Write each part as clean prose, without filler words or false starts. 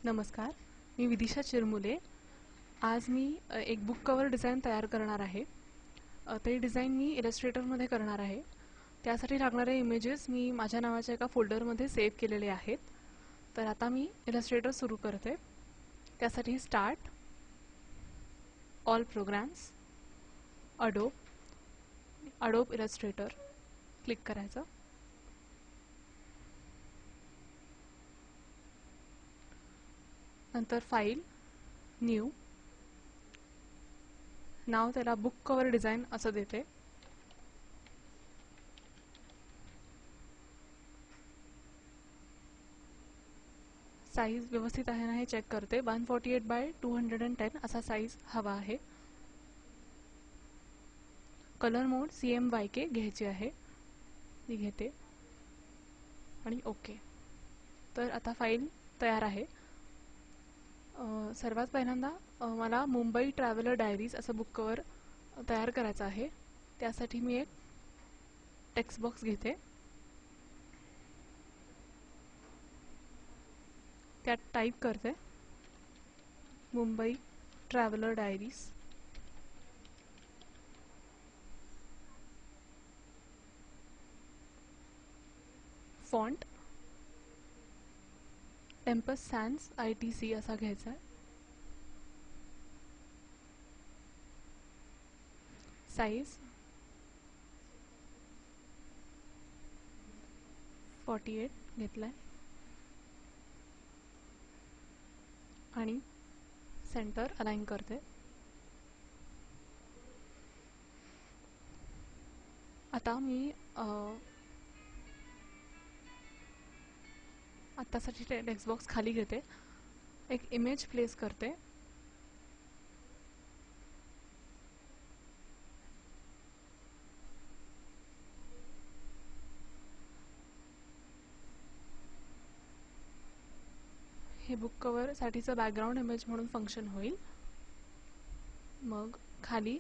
नमस्कार, मी विदिशा चिरमुले. आज मी एक बुक कवर डिझाईन तयार करणार आहे. ते डिझाईन मी इलस्ट्रेटरमध्ये करणार आहे. त्यासाठी लागणारे इमेजेस मी माझ्या नावाच्या एका फोल्डरमध्ये सेव्ह केलेले आहेत. तर आता मी इलस्ट्रेटर सुरू करते. त्यासाठी start, all programs, Adobe Illustrator click करायचं. नंतर फाईल, न्यू, नाव त्याला बुक कवर डिझाईन असं देते. साईज व्यवस्थित आहे ना हे चेक करते. 148x210 असा साईज हवा आहे. कलर मोड CMYK घ्यायची आहे, ती घेते आणि ओके. तर आता फाईल तयार आहे. सर्वात पहिल्यांदा मला मुंबई ट्रॅव्हलर डायरीज असं बुक कवर तयार करायचं आहे. त्यासाठी मी एक टेक्स्ट बॉक्स घेते. त्यात टाईप करते Mumbai traveller diaries. Font Tempest sans ITC असा घ्यायचा आहे. साईज 48 घेतला आहे आणि सेंटर अलाइन करते. आता मी आत्तासाठी टेक्स्ट बॉक्स खाली घेते. एक इमेज प्लेस करते. हे बुक कवर साठीचं बॅकग्राऊंड इमेज म्हणून फंक्शन होईल. मग खाली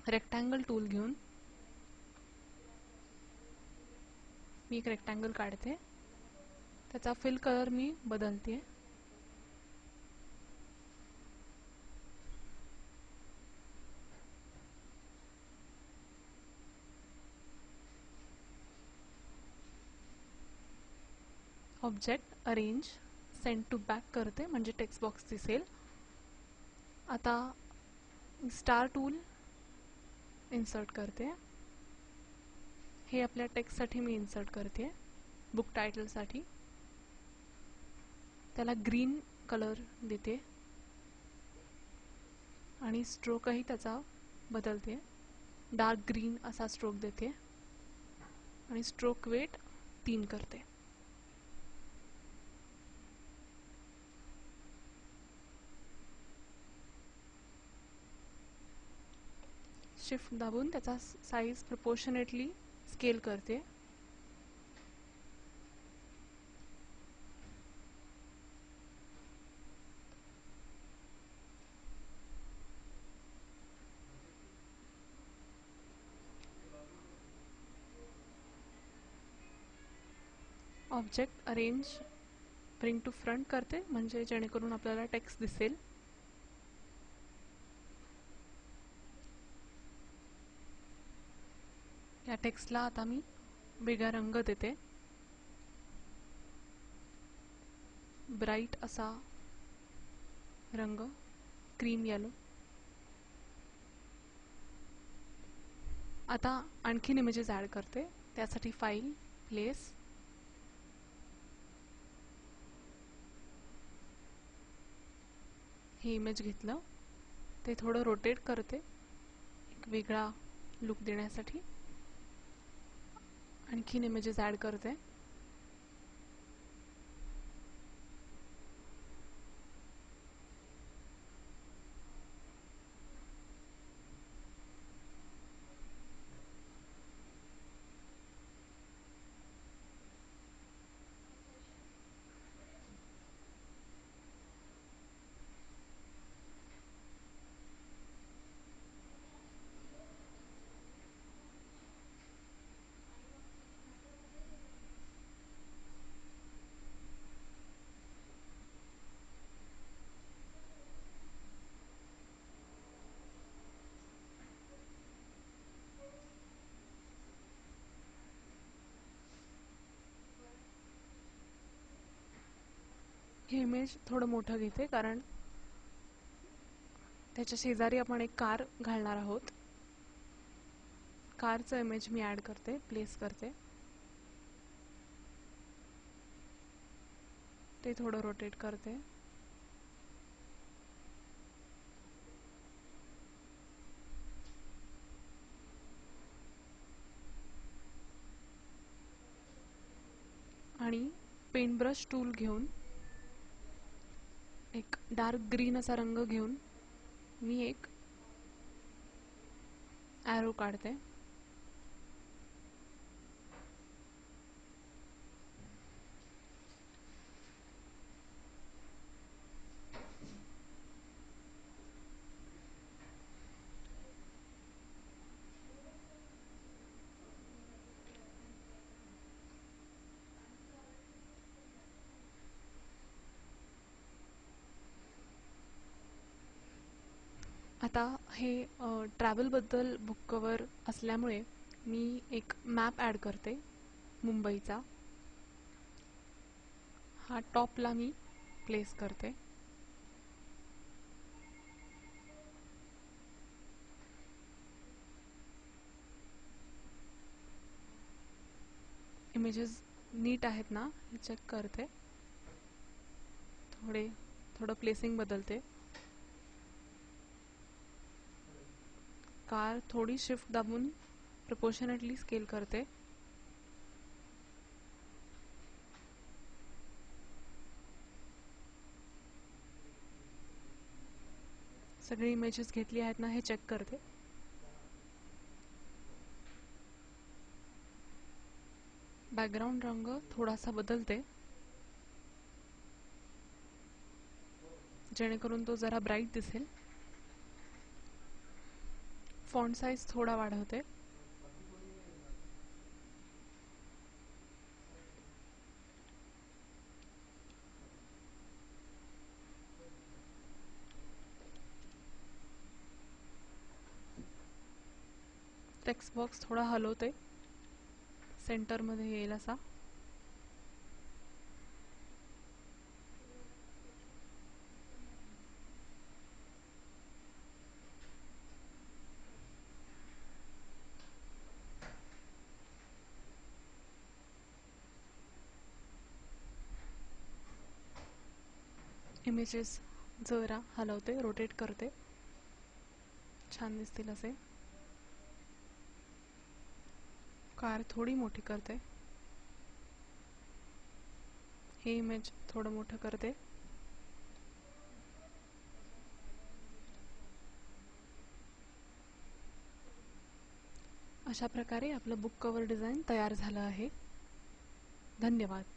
रेक्टँगल टूल घेऊन मी एक रेक्टँगल काढते. त्याचा फिल कलर मी बदलते. Object arrange send to back करते म्हणजे टेक्स्ट बॉक्स दिसेल. आता स्टार टूल इन्सर्ट करते. हे आपल्या टेक्स्टसाठी मी इन्सर्ट करते. बुक टायटलसाठी त्याला ग्रीन कलर देते आणि स्ट्रोकही त्याचा बदलते. डार्क ग्रीन असा स्ट्रोक देते आणि स्ट्रोक वेट 3 करते. शिफ्ट दाबून त्याचा साईज प्रपोर्शनेटली स्केल करते. Object arrange bring to front करते म्हणजे जेणेकरून आपल्याला टेक्स्ट दिसेल. या टेक्स्टला आता मी वेगळा रंग देते. ब्राईट असा रंग, क्रीम येलो. आता आणखीन इमेजेस ॲड करते. त्यासाठी फाईल, प्लेस, हे इमेज घेतलं. ते थोडं रोटेट करते एक वेगळा लुक देण्यासाठी. आणखीन इमेजेस ॲड करते. हे इमेज थोडं मोठं घेते कारण त्याच्या शेजारी आपण एक कार घालणार आहोत. कारचं इमेज मी ॲड करते, प्लेस करते. ते थोडं रोटेट करते. आणि पेंट ब्रश टूल घेऊन एक डार्क ग्रीन असा रंग घेऊन मी एक ॲरो काढते. आता हे ट्रॅव्हलबद्दल बुक कवर असल्यामुळे मी एक मॅप ॲड करते मुंबईचा. हा टॉपला मी प्लेस करते. इमेजेस नीट आहेत ना हे चेक करते. थोडं प्लेसिंग बदलते. कार थोडी शिफ्ट दाबून प्रपोर्शनेटली स्केल करते. सगळी इमेजेस घेतली आहेत ना हे चेक करते. बॅकग्राऊंड रंग थोडासा बदलते जेणेकरून तो जरा ब्राईट दिसेल. फॉन्ट साईज थोडा वाढवते. टेक्स्ट बॉक्स थोडा हलवते सेंटरमध्ये येईल असा. इमेजेस जरा हलवते, रोटेट करते, छान दिसतील असे. कार थोडी मोठी करते. हे इमेज थोडं मोठं करते. अशा प्रकारे आपलं बुक कवर डिझाईन तयार झालं आहे. धन्यवाद.